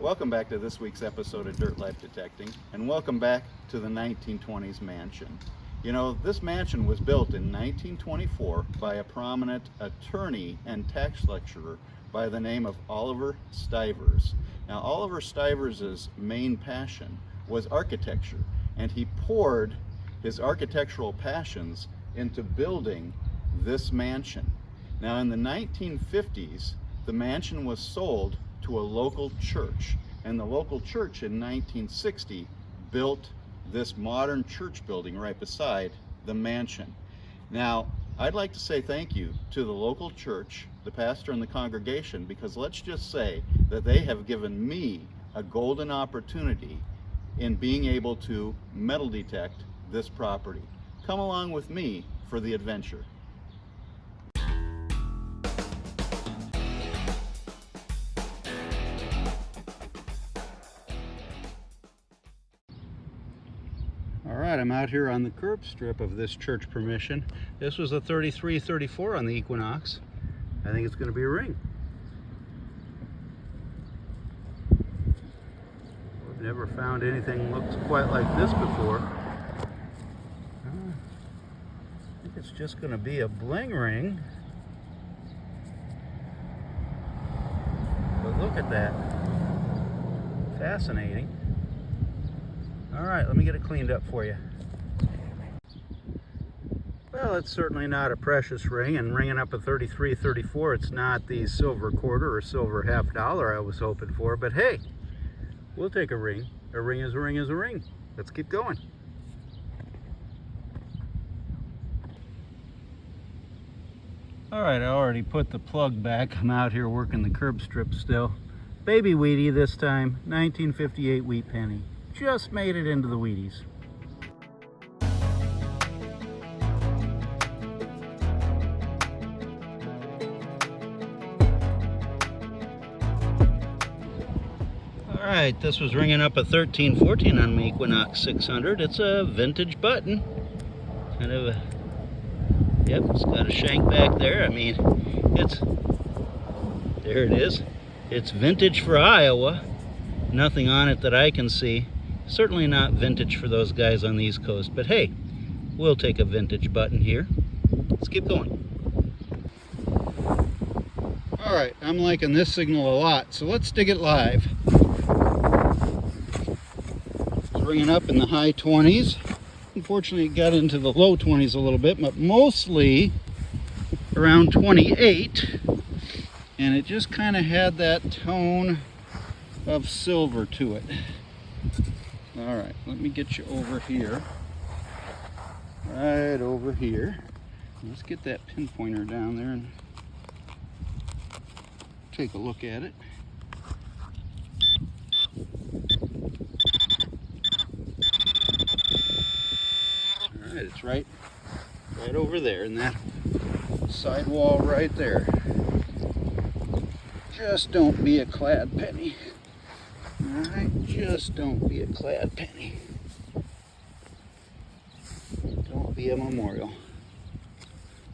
Welcome back to this week's episode of Dirt Life Detecting, and welcome back to the 1920s mansion. You know, this mansion was built in 1924 by a prominent attorney and tax lecturer by the name of Oliver Stivers. Now, Oliver Stivers' main passion was architecture, and he poured his architectural passions into building this mansion. Now, in the 1950s, the mansion was sold to a local church, and the local church in 1960 built this modern church building right beside the mansion. Now, I'd like to say thank you to the local church, the pastor and the congregation, because let's just say that they have given me a golden opportunity in being able to metal detect this property. Come along with me for the adventure. Alright, I'm out here on the curb strip of this church permission. This was a 3334 on the Equinox. I think it's going to be a ring. I've never found anything that looks quite like this before. I think it's just going to be a bling ring. But look at that. Fascinating. Alright, let me get it cleaned up for you. Well, it's certainly not a precious ring, and ringing up a 3334, it's not the silver quarter or silver half dollar I was hoping for, but hey, we'll take a ring. A ring is a ring is a ring. Let's keep going. Alright, I already put the plug back. I'm out here working the curb strip still. Baby Wheatie this time, 1958 wheat penny. Just made it into the Wheaties. Alright, this was ringing up a 1314 on my Equinox 600. It's a vintage button. Kind of a, yep, it's got a shank back there. I mean, there it is. It's vintage for Iowa. Nothing on it that I can see. Certainly not vintage for those guys on the East Coast, but hey, we'll take a vintage button here. Let's keep going. All right, I'm liking this signal a lot, so let's dig it live. It's ringing up in the high 20s. Unfortunately, it got into the low 20s a little bit, but mostly around 28, and it just kind of had that tone of silver to it. All right, let me get you over here. Right over here. Let's get that pinpointer down there and take a look at it. All right, it's right over there in that sidewall right there. Just don't be a clad penny. Alright, just don't be a clad penny. Don't be a memorial.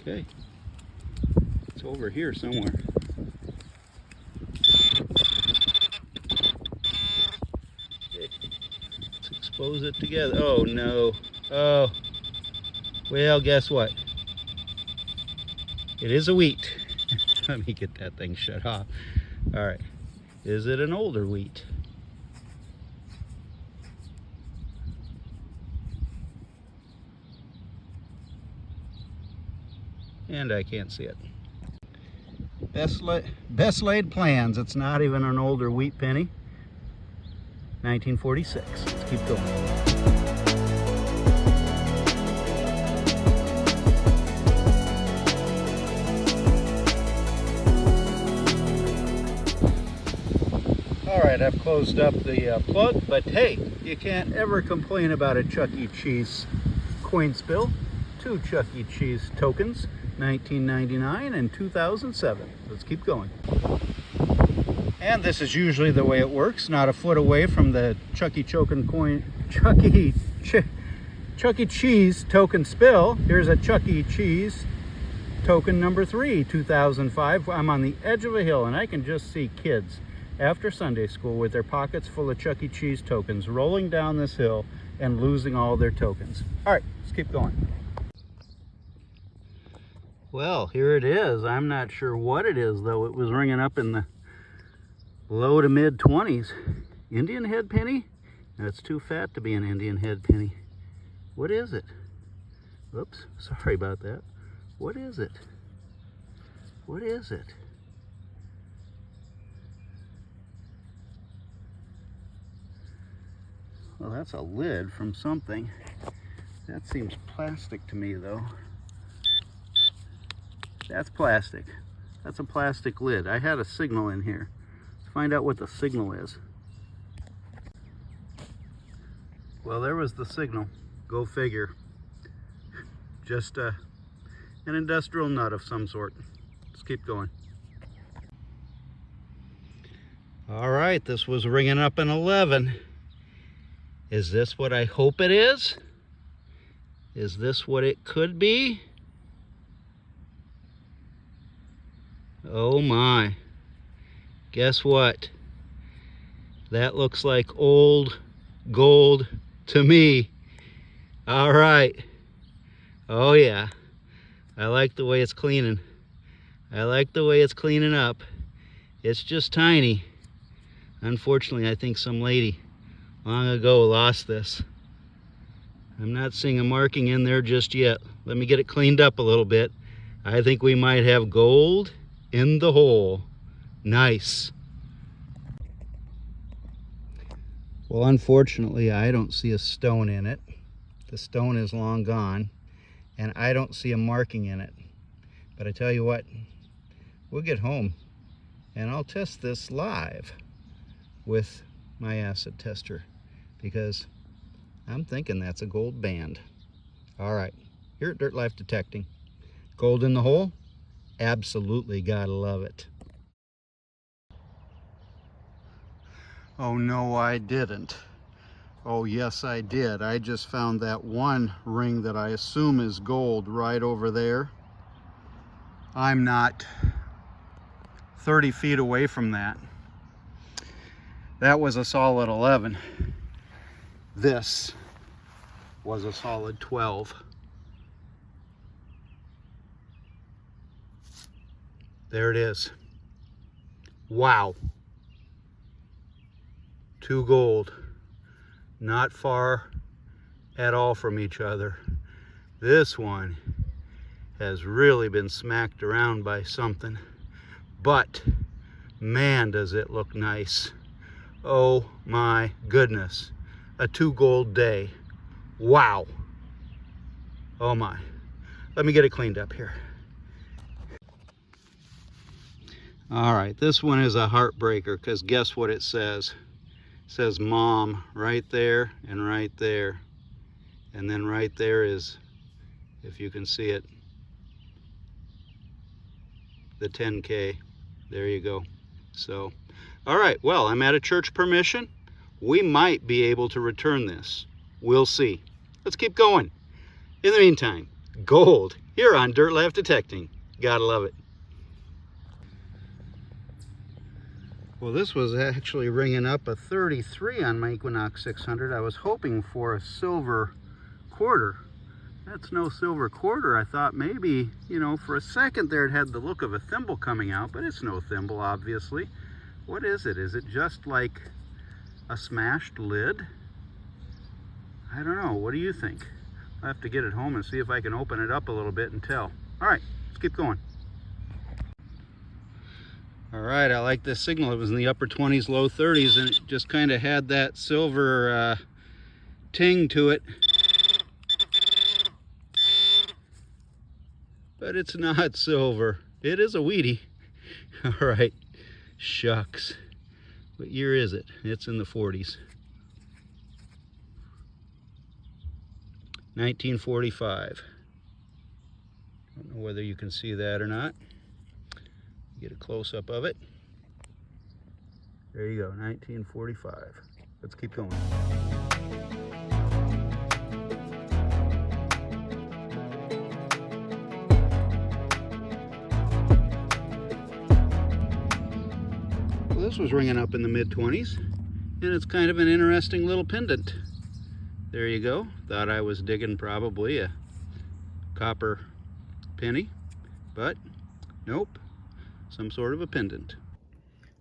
Okay. It's over here somewhere. Okay. Let's expose it together. Oh no. Oh. Well, guess what? It is a wheat. Let me get that thing shut off. Alright. Is it an older wheat? And I can't see it. Best laid plans. It's not even an older wheat penny. 1946. Let's keep going. Alright, I've closed up the plug, but hey, you can't ever complain about a Chuck E. Cheese coin spill. 2 Chuck E. Cheese tokens, 1999 and 2007. Let's keep going. And this is usually the way it works, not a foot away from the Chuck E. Cheese token spill. Here's a Chuck E. Cheese token number 3, 2005. I'm on the edge of a hill and I can just see kids after Sunday school with their pockets full of Chuck E. Cheese tokens, rolling down this hill and losing all their tokens. All right, let's keep going. Well, here it is. I'm not sure what it is, though. It was ringing up in the low to mid 20s. Indian head penny? That's too fat to be an Indian head penny. What is it? Oops, sorry about that. What is it? What is it? Well, that's a lid from something. That seems plastic to me, though. That's plastic. That's a plastic lid. I had a signal in here. Let's find out what the signal is. Well, there was the signal. Go figure. Just an industrial nut of some sort. Let's keep going. All right, this was ringing up an 11. Is this what I hope it is? Is this what it could be? Oh my. Guess what? That looks like old gold to me. All right. Oh yeah. I like the way it's cleaning. I like the way it's cleaning up. It's just tiny. Unfortunately, I think some lady long ago lost this. I'm not seeing a marking in there just yet. Let me get it cleaned up a little bit. I think we might have gold in the hole. Nice. Well, unfortunately, I don't see a stone in it. The stone is long gone, and I don't see a marking in it. But I tell you what, we'll get home and I'll test this live with my acid tester, because I'm thinking that's a gold band. All right, here at Dirt Life Detecting, gold in the hole? Absolutely gotta love it. Oh no, I didn't. Oh yes, I did. I just found that one ring that I assume is gold right over there. I'm not 30 feet away from that. That was a solid 11. This was a solid 12. There it is. Wow. 2 gold. Not far at all from each other. This one has really been smacked around by something. But man, does it look nice. Oh my goodness. A 2 gold day. Wow. Oh my. Let me get it cleaned up here. All right, this one is a heartbreaker, because guess what it says? It says Mom right there and right there. And then right there is, if you can see it, the 10K. There you go. So, all right, well, I'm at a church permission. We might be able to return this. We'll see. Let's keep going. In the meantime, gold here on Dirt Life Detecting. Gotta love it. Well, this was actually ringing up a 33 on my Equinox 600. I was hoping for a silver quarter. That's no silver quarter. I thought maybe, you know, for a second there it had the look of a thimble coming out, but it's no thimble, obviously. What is it? Is it just like a smashed lid? I don't know. What do you think? I'll have to get it home and see if I can open it up a little bit and tell. All right, let's keep going. All right, I like this signal. It was in the upper 20s, low 30s, and it just kind of had that silver ting to it. But it's not silver. It is a Wheatie. All right, shucks. What year is it? It's in the 40s. 1945. Don't know whether you can see that or not. Get a close-up of it. There you go, 1945. Let's keep going. Well, this was ringing up in the mid-20s, and it's kind of an interesting little pendant. There you go. Thought I was digging probably a copper penny, but nope, some sort of a pendant.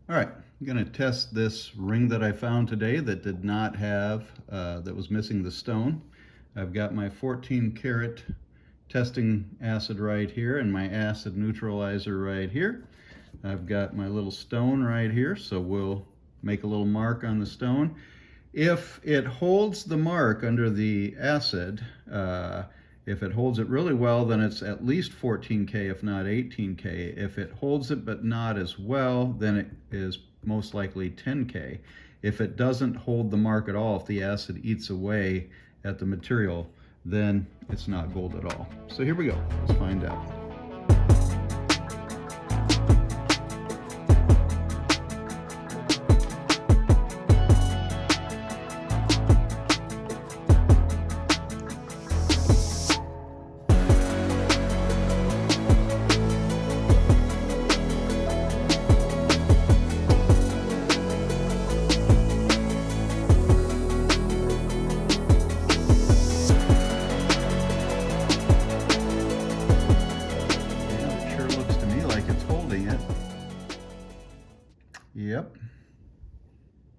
All right, I'm going to test this ring that I found today that did not have, that was missing the stone. I've got my 14 karat testing acid right here and my acid neutralizer right here. I've got my little stone right here, so we'll make a little mark on the stone. If it holds the mark under the acid, if it holds it really well, then it's at least 14K, if not 18K. If it holds it but not as well, then it is most likely 10K. If it doesn't hold the mark at all, if the acid eats away at the material, then it's not gold at all. So here we go, let's find out. Yep,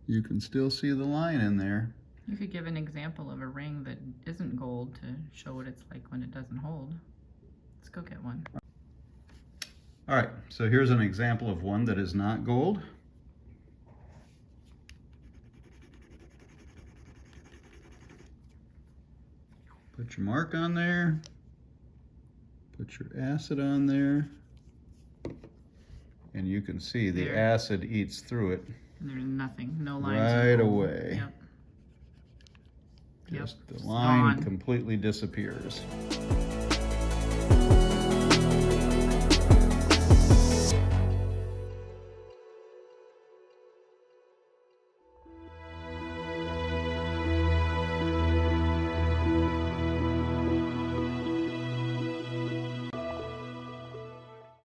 you can still see the line in there. You could give an example of a ring that isn't gold to show what it's like when it doesn't hold. Let's go get one. All right, so here's an example of one that is not gold. Put your mark on there. Put your acid on there. And you can see the acid eats through it. And there's nothing, no lines. Right away. Yep. Just the line completely disappears.